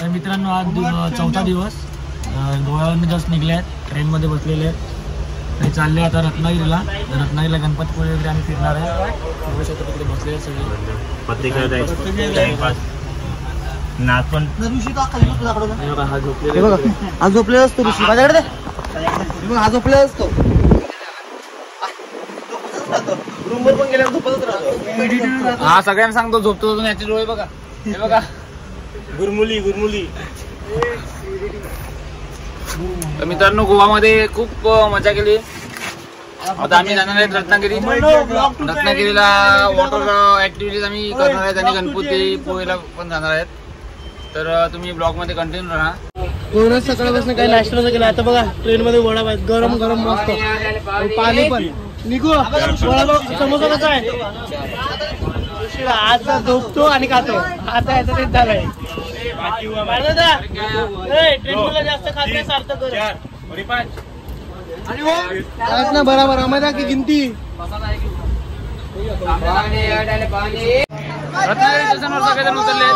तर मित्रांनो आज चौथा दिवस गोव्यावरून जस्ट निघले आहेत, ट्रेनमध्ये बसलेले आहेत आणि चालले आता रत्नागिरीला. गणपतीपुळे वगैरे आम्ही फिरणार आहे. तिकडे बसलेले सगळे हा झोपलेला असतो ऋषी माझ्याकडे, हा झोपलेला असतो. रूमवर पण गेल्यावर झोपतच राहतो. हा सगळ्यांना सांगतो झोपतो अजून. याचे डोळे बघा, हे बघा गुरमुली. तर मित्रांनो गोवामध्ये खूप मजा केली. आता आम्ही जाणार आहेत रत्नागिरीला. वॉटर ऍक्टिव्हिटीज आम्ही करणार आहेत आणि गणपतीपुळेला पण जाणार आहेत. तर तुम्ही ब्लॉग मध्ये कंटिन्यू राहा. पूर्ण सकाळपासून काही नाश्ता केला. आता बघा ट्रेन मध्ये वडापाव आहेत, गरम गरम मस्त. पाणी पण निघू. वडापाव समोसा कसा आहे आज झोपतो आणि खातो. आता याचं तेच झालंय. ट्रेन जास्त खाते सार्थक ना. बराबर आम्हाला की गिनती रत्नागिरी स्टेशनवर सगळेजण उतरले.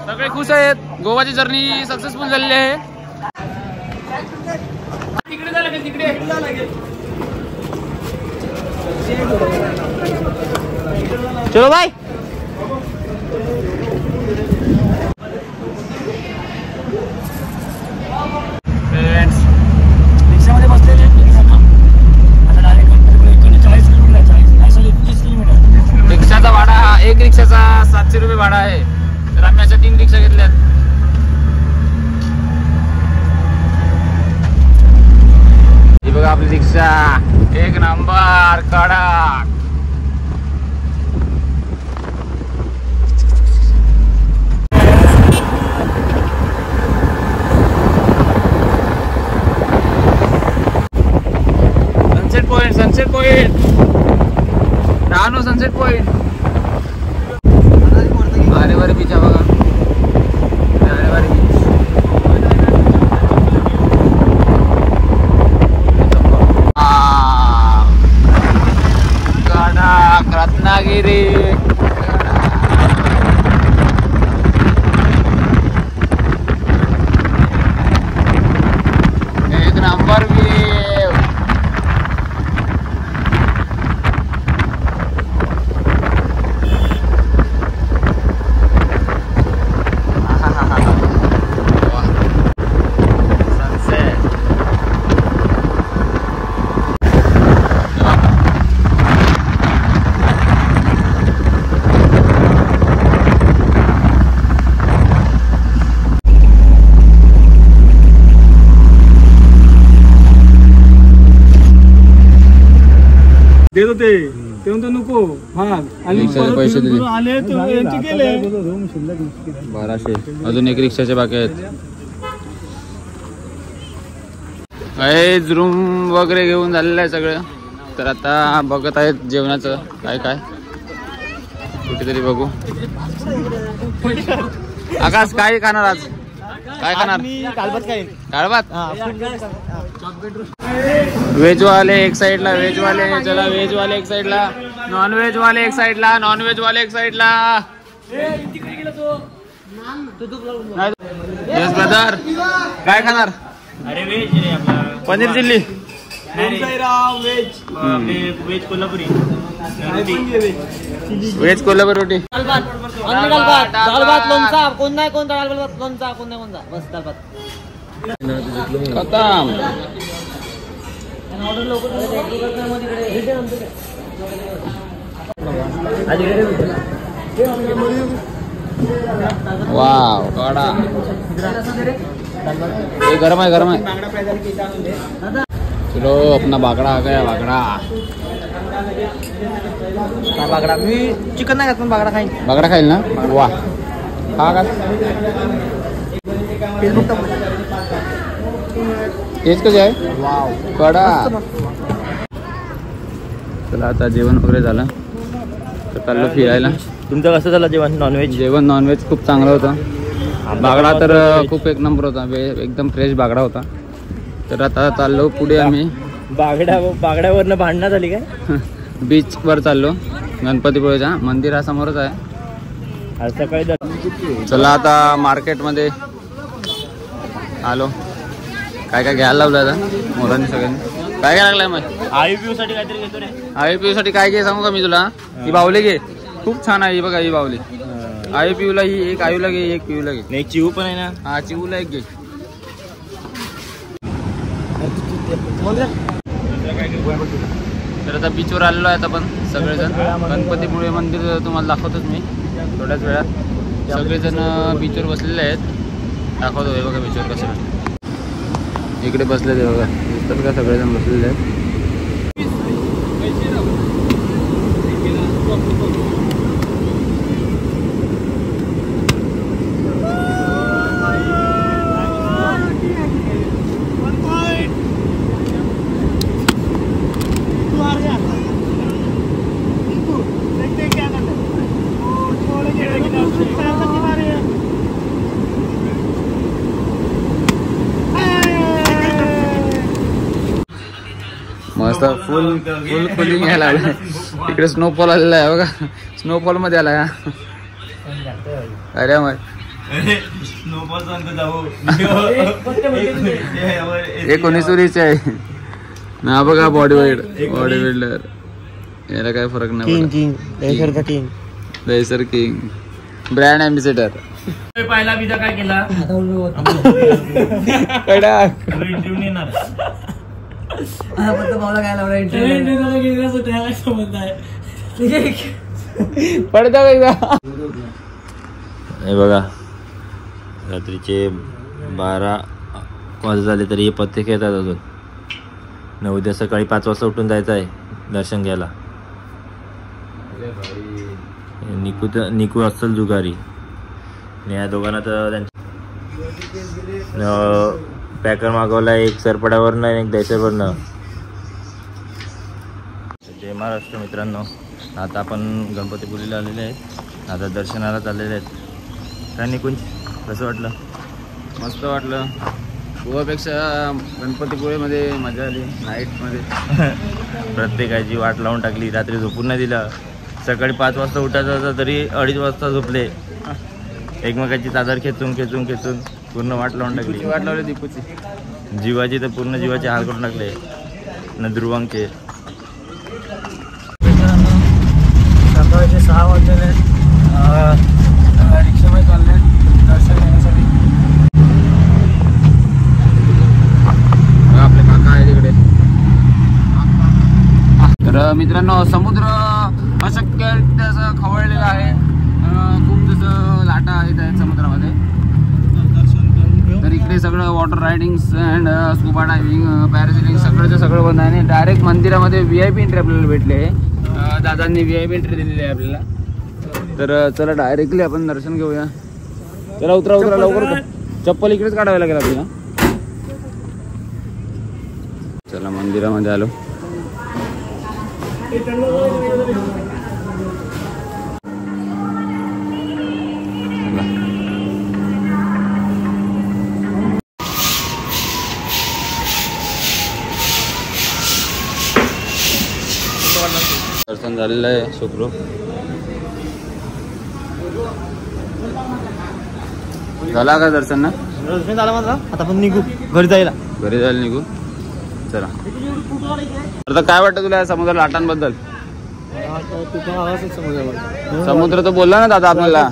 सगळे खुश आहेत. गोवाची जर्नी सक्सेसफुल झालेली आहे. तिकडे चलो भाई. रिक्षामध्ये बसलेले आता डायरेक्ट 40 किलोमीटर. रिक्षाचा भाडा हा एक रिक्षाचा 700 रुपये भाडा आहे. तर आम्ही अशा 3 रिक्षा घेतल्यात. ही बघा आपली रिक्षा, एक नंबर कडक. सनसेट पॉइंट राहनो. सनसेट पॉइंट अरे बारे बीच बघा. अरे बारे बीच. रत्नागिरी एक नंबर भी. देत होते तेव्हा नको. हा आणि पैसे आले गेले 1200. अजून एक रिक्षाचे बाकी आहेत. रूम वगैरे घेऊन झालेलं आहे सगळं. तर आता बघत आहेत जेवणाचं काय काय कुठेतरी बघू. आकाश काय खाणार आज? काय खाणार? डाळभात. व्हेज वाले एक साइडला, व्हेज वाले चला. व्हेज वाले एक साइडला, नॉन व्हेज वाले एक साइडला, नॉन व्हेज वाले एक साइडला. यस ब्रदर काय खाणार? अरे veg paneer chilli. Veg Kolhapuri. Veg Kolhapuri रोटी. दाल भात लोणचा. कोण नाही कोणता दाल भात लोणचा कोण नाही कोणता. बस दाल भात खतम. वाव कडा. ये गरम है चलो अपना बागड़ा आ गया. बागडा मी चिकन नाही खात पण बागडा खाईल ना. वा हा का तेच कसं आहे. वाव कडा. चला आता जेवण वगैरे झालं तर चाललो फिरायला. तुमचं कसं झालं जेवण? नॉनव्हेज खूप चांगलं होतं. बागडा तर खूप एक नंबर होता. एकदम फ्रेश बागडा होता. तर आता चाललो पुढे आम्ही. बागड्यावरनं भांडणं झाली काय? बीच वर चाललो. गणपतीपुळेच्या मंदिर हा समोरच आहे. आज सकाळी चला आता मार्केटमध्ये आलो. काय काय घ्यायला लावलं आता मोरांनी सगळ्यांनी. काय काय लागलाय मग? IPO साठी काहीतरी घेतो रे. IPO साठी काय घे सांगू का मी तुला? ही बावली घे, खूप छान आहे. ही बघा ही बावली. IPO ला ही एक आयूला घे, एक पिऊला घे. नाही चिऊ पण आहे ना. हा चिऊला एक घे. तर आता बीचवर आलेलो आहे आपण सगळेजण. गणपतीपुळे मंदिर तुम्हाला दाखवतोच मी थोड्याच वेळात. सगळेजण बीचवर बसलेले आहेत. दाखवतो हे बघा बीचवर कसं इकडे बसले ते बघा. दिसतात का सगळेजण बसलेले आहेत. मस्त फुल कुलिंग यायला लागलं. इकडे स्नोफॉल आलेला आहे बघा. स्नोफॉल मध्ये आला हा. अरे मग एकोणीसुरीचे आहे ना बघा. बॉडी बिल्डर याला काय फरक नाही. Dahisar king brand ambassador. पहिला विजा काय केला? पडदा वेगळा. हे बघा रात्रीचे 12 वाजत झाले तरी हे पत्ते खेळतात अजून. न उद्या सकाळी 5 वाजता उठून जायचं आहे दर्शन घ्यायला. निकू अस्सल जुगारी. या दोघांना तर त्यांच्या पॅकर मागवला, एक सरपडावरनं आणि एक दहीसरवरनं. जय महाराष्ट्र मित्रांनो. आता आपण गणपतीपुळेला आलेले आहेत. आता दर्शनाला चाललेले आहेत. काय निकुंज कसं वाटलं? मस्त वाटलं. गोव्यापेक्षा गणपतीपुळेमध्ये मजा आली. नाईटमध्ये प्रत्येकाची वाट लावून टाकली. रात्री झोपून नाही दिला. सकाळी 5 वाजता उठायचं होतं तरी 2:30 वाजता झोपले. एकमेकाची चादर खेचून पूर्ण वाट लावून टाकली. वाट लावली दीपूची. जीवाची तर पूर्ण जीवाचे हाल करून टाकले न ध्रुवांचे. सकाळचे 6 वाजले. रिक्षामध्ये चालले दर्शन घेण्यासाठी. आपले काका आहे तिकडे. तर मित्रांनो समुद्र अशक्य असं खवळलेला आहे. खूप जसं लाटा आहेत समुद्रामध्ये. तर इकडे सगळं water ridings and scuba diving parasailing सगळं बंद आहे. डायरेक्ट मंदिरामध्ये VIP एंट्री आपल्याला भेटली आहे. दादांनी VIP एंट्री दिलेली आहे आपल्याला. तर चला डायरेक्टली आपण दर्शन घेऊया. चला उतरा लवकर. चप्पल इकडेच काढावी लागेल आपल्याला. चला मंदिरामध्ये आलो. दर्शन झालेलं आहे सुखरूप. झाला का दर्शन ना? दर्शन झालं माझं. आता आपण निघू घरी जायला निघू. चला. आता काय वाटतं तुला समुद्र लाटांबद्दल? समुद्र तर बोलला ना दादा आपल्याला.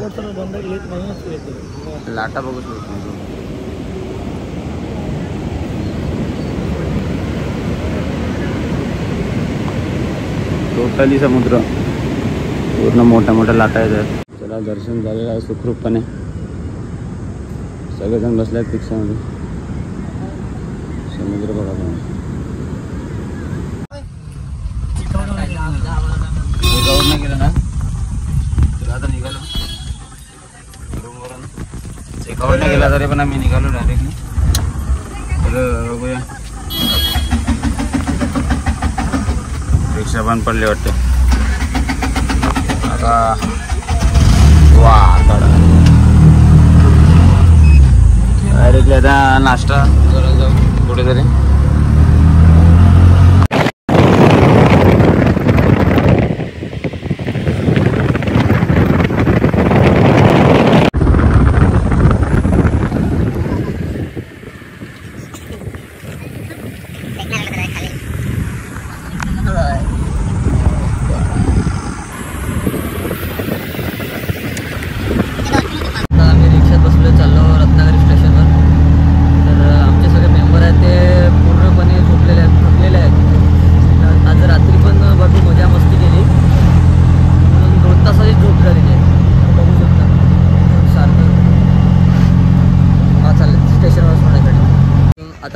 लाटा बघू. टोटली समुद्र पूर्ण मोठ्या लाटा आहेत. चला दर्शन झालेलं आहे सुखरूपपणे. सगळेजण बसले आहेत रिक्षामध्ये. समुद्र बघा चेकआउट नाही केलं ना. तुला आता निघालो रूमवरून. चेकआउट नाही केला तरी पण आम्ही निघालो डायरेक्टली. तर बघूया. रिक्षा पण पडली वाटते आता. वा डायरेक्टली आता नाश्ता करायला जाऊ कुठेतरी.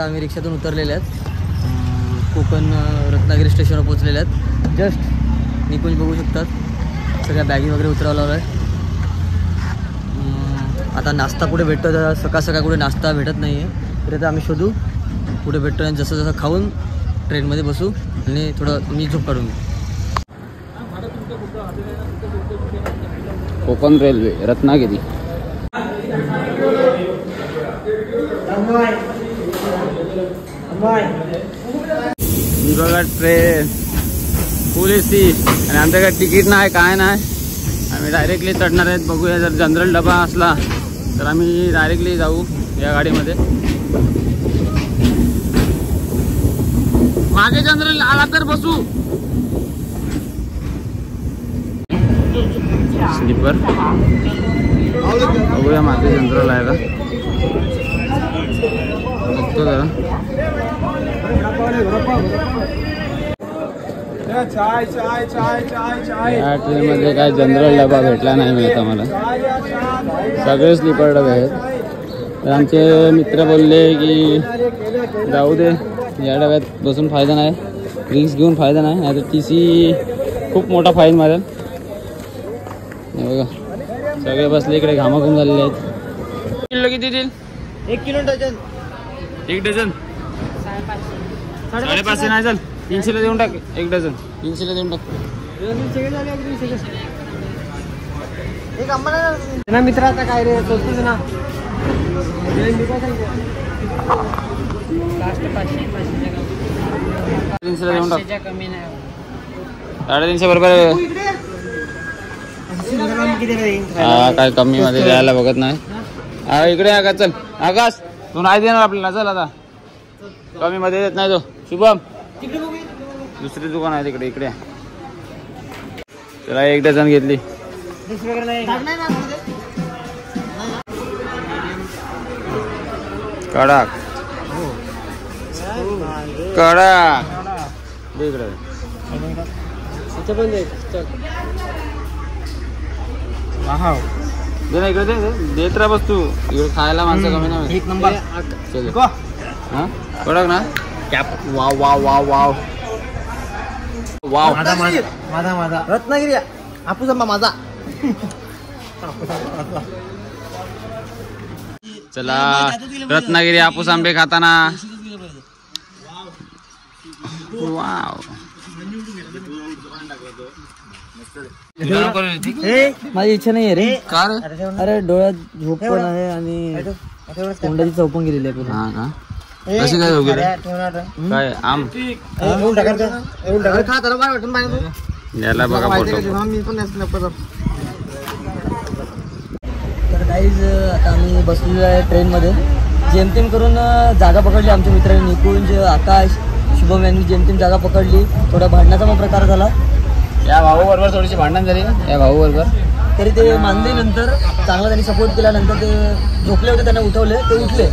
आता आम्ही रिक्षातून उतरलेले आहेत, कोकण रत्नागिरी स्टेशनवर पोहोचलेले आहेत. जस्ट निकुंज बघू शकतात, सगळ्या बॅगी वगैरे उतरावं लावलं आहे. आता नाश्ता कुठे भेटतो, सकाळ सकाळ कुठे नाश्ता भेटत नाही आहे, तर आता आम्ही शोधू कुठे भेटतो आणि जसं जसं खाऊन ट्रेनमध्ये बसू आणि थोडं मी झोप काढून घेऊ. कोकण रेल्वे रत्नागिरी. ही बघा ट्रेन फुल एसी आणि आमच्याकडे तिकीट नाही काय नाही, आम्ही डायरेक्टली चढणार आहेत. बघूया जर जनरल डबा असला तर आम्ही डायरेक्टली जाऊ या गाडीमध्ये. मागे जनरल आला तर बसू. स्लीपर बघूया मागे जनरल आहे का, बघतो जरा. या ट्रेनमध्ये काय जनरल डबा भेटला नाही मिळत आम्हाला, सगळे स्लीपर डबे आहेत. तर आमचे मित्र बोलले की जाऊ दे, या डब्यात बसून फायदा नाही, रिक्स घेऊन फायदा नाही, नाही तर TC खूप मोठा फाईन मारेल. बघा सगळे बसले इकडे, घामाघूम झालेले आहेत. किलो किती देईल? 1 किलो डझन. 1 डझन 550 नाही चाल, 300ला देऊन टाक. 1 डझन 300ला देऊन टाक. ना मित्र आता काय रे सोचतोच ना. 300ला देऊन टाक. 350 बरोबर. हा काय कमी मध्ये द्यायला बघत नाही. हा इकडे आकाश, चल आकाश तू नाही देणार आपल्याला, चल आता कमी मध्ये देत नाही तो. शुभम दुसरी दुकान आहे तिकडे, इकडे त्याला 1 डझन घेतली. कडक कडक इकडे दे ना, इकडे देत राहा बस तू. इकडे खायला माणसं कमी नाही. 1 नंबर. हा कडक ना. Cap wow wow wow wow wow. माझा रत्नागिरी हापूस आंबा माझा. चला रत्नागिरी हापूस आंबे खाताना. वाव. माझी इच्छा नाही आहे रे. का रे? अरे डोळ्यात झोप पण आहे आणि तोंडाची चौपण गेलेली आहे. हा का, कशी काय वगैरे काय आम याला बघा फोटो. तर गाईज आता आम्ही बसलेलो आहे ट्रेनमध्ये. जेमतेम करून जागा पकडली आमच्या मित्रांनी, निकुंज, आकाश, शुभम यांनी जेमतेम जागा पकडली. थोडा भांडणाचा पण प्रकार झाला. या भाऊ बरोबर थोडीशी भांडण झाली या भाऊ बरोबर, तरी ते मानले. नंतर चांगला त्यांनी सपोर्ट केला. नंतर ते झोपले होते, त्यांना उठवले, ते उठले.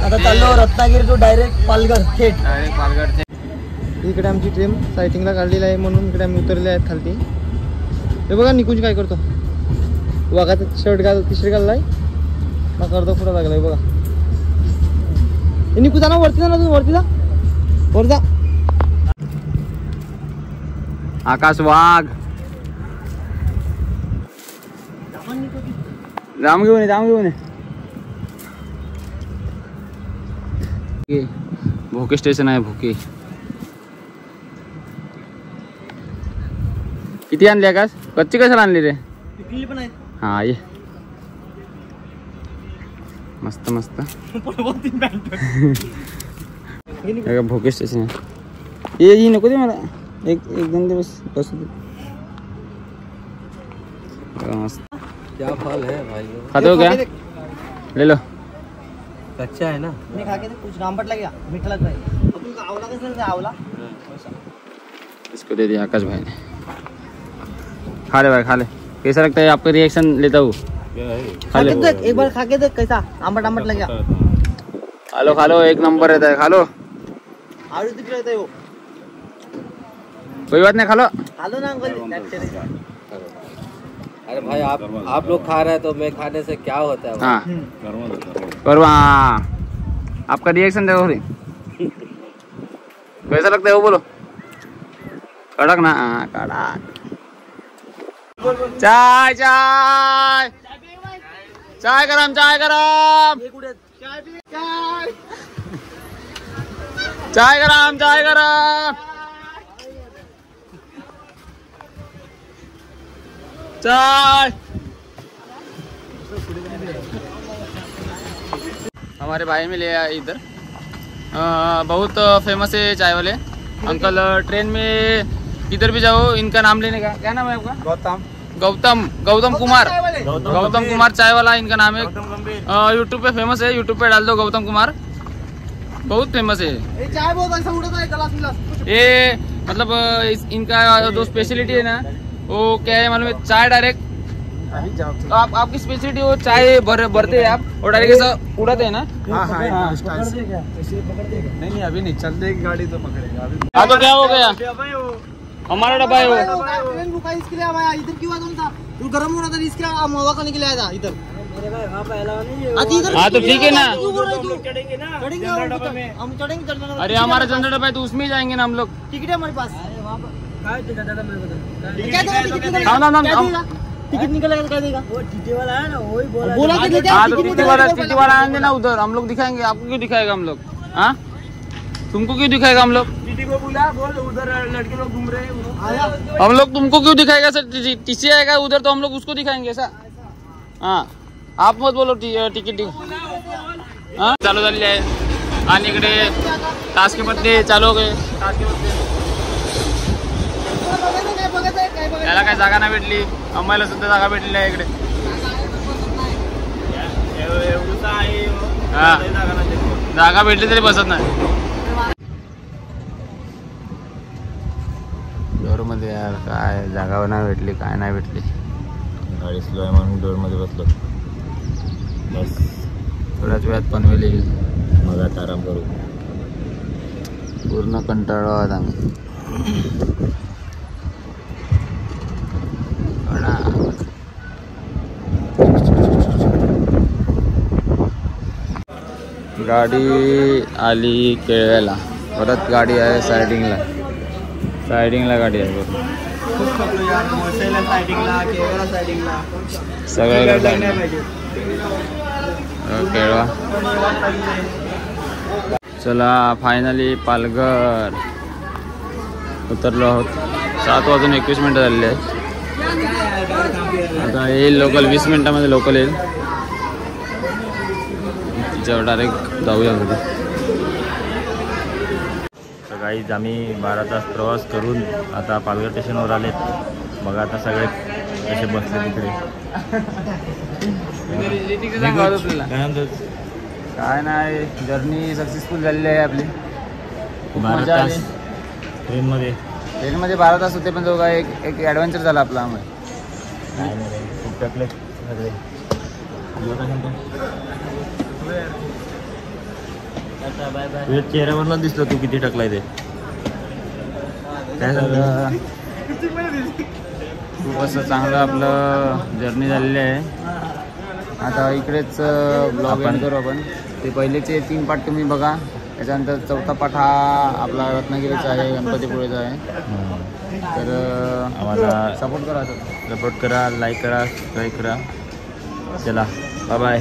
आता चाललो रत्नागिरी टू डायरेक्ट पालघर थेट. इकडे आमची ट्रेन सायटिंगला काढलेली आहे म्हणून इकडे आम्ही उतरले आहेत खालती. हे बघा निकुंज काय करतो, वाघाचा शर्ट टी शर्ट घाललाय, मग करतो कुठं लागलाय बघा. निकू जा ना वरती, जा ना तू वरती, जा वर जा. आकाश वाघ जाम घेऊन ये. भोके स्टेशन आहे. भोके किती आणली आकाश? कच्ची कशाला आणली रे? पण आहेत. हा ये मस्त मस्त. भोके स्टेशन आहे. ये नको दे मला, एक 2 दिवस बसू दे. मस्त. क्या फल है भाई? खाते हो क्या? ले लो. कच्चा है ना. मी खा के कुछ रामपट लग गया, मीठा लग रहा है. अपन आवला कैसे है? आवला इसको दे दिया आकाश भाई ने. खा ले भाई, खा ले. कैसा लगता है? आपका रिएक्शन लेता हूँ. खा ले. एक बार खा के देख कैसा आमट लग गया. खा लो 1 नंबर रहता है. खा लो. आलू दिख रहा है वो. कोई बात नहीं, खा लो. आलू ना अंकल. अरे भाई आप लोग खा रहे हैं तो मैं खाने से क्या होता है? हाँ परवा आपका रिएक्शन देखो रे, कैसा लगता है वो बोलो। कड़क ना, कड़क। चाय चाय चाय गरम, चाय गरम, चाय गरम, चाय गरम, चाय। हमारे भाई में ले आए इधर, बहुत फेमस है चाय वाले अंकल। ट्रेन में किधर भी जाओ इनका नाम लेने का, क्या नाम है आपका? गौतम कुमार, गौतम कुमार चाय वाला इनका नाम है। यूट्यूब पे फेमस है, यूट्यूब पे डाल दो गौतम कुमार, बहुत फेमस है। चाय बहुत ऐसा उड़ता है गलास मिलास। ये मतलब इनका जो स्पेशलिटी है ना वो क्या है मालूम है? चाय डायरेक्ट, तो आपकी स्पेशलिटी वो चाय भरते हैं आप और डायरेक्ट ऐसा उड़ाते हैं ना? हाँ नहीं अभी नहीं चलते गाड़ी तो पकड़ेगा अभी। हाँ तो क्या हो गया, हमारा डब्बा है वो। ट्रेन रुका इसके लिए आया, इधर क्यों आया तुम? तू गर्म हो रहा था इसके लिए मवा करने के लिए आया था इधर। हाँ तो ठीक है ना, हम चढ़ेंगे। अरे हमारा जनरल डब्बा है तो उसमें ही जाएंगे ना हम लोग। टिकट है हमारे पास। टिकट निकलेगा तो क्या देगा? वो टीटी वाला है ना, वही बोला कि लेके हाँ तो टीटी वाला आएंगे ना उधर, हम लोग दिखाएंगे। आपको क्यों दिखाएगा हम लोग? हाँ तुमको क्यों दिखाएगा हम लोग? टीटी को बुला, बोल उधर लड़के लोग घूम रहे हैं। हम लोग तुमको क्यों दिखाएगा सर? टीसी आएगा उधर तो हम लोग उसको दिखाएंगे ऐसा। हाँ आप मत बोलो तिकीट। हाँ चालू झालेली आहे आणि इकडे टास्के पत्ते चालू हो गए। त्याला काय जागा नाही भेटली, आम्हाला सुद्धा जागा भेटलेली आहे इकडे। हा जागा भेटली तरी बसत नाही डोर मध्ये यार, काय जागा नाही भेटली, काय नाही भेटली। गाडी स्लो आहे म्हणून डोरमध्ये बसलो, बस थोड्याच वेळात पनवेल येईल। मग आता आराम करू, पूर्ण कंटाळलो आहोत आम्ही। गाडी आली केळव्याला, परत गाडी आहे सायडिंगला गाडी आहे बरोबर सगळ्या केळवा। चला फायनली पालघर उतरलो आहोत। 7:21 झालेले आहेत। आता येईल लोकल, 20 मिनिटामध्ये लोकल येईल, तिच्यावर डायरेक्ट जाऊया घरी। तर गाईज आम्ही 12 तास प्रवास करून आता पालघर स्टेशनवर आलेत। बघा आता सगळे कसे बसले तिकडे। काय नाही, जर्नी सक्सेसफुल झालेली आहे आपली। 12 तास ट्रेनमध्ये 12 तास होते, पण जो काय एक ॲडव्हेंचर झाला आपला आम्हाला। काय नाही खूप टाकले सगळे। तुझ्या चेहऱ्यावरला दिसलं तू किती टाकलाय ते। काय झालं? खूप असं चांगलं आपलं जर्नी झालेली आहे। आता इकडेच ब्लॉग एंड करू आपण। ते पहिलेचे 3 पार्ट तुम्ही बघा, त्याच्यानंतर 4था पार्ट हा आपला रत्नागिरीचा आहे, गणपतीपुळेचा आहे। तर आम्हाला सपोर्ट करा, लाईक करा, सबस्क्राईब करा। चला बाय बाय।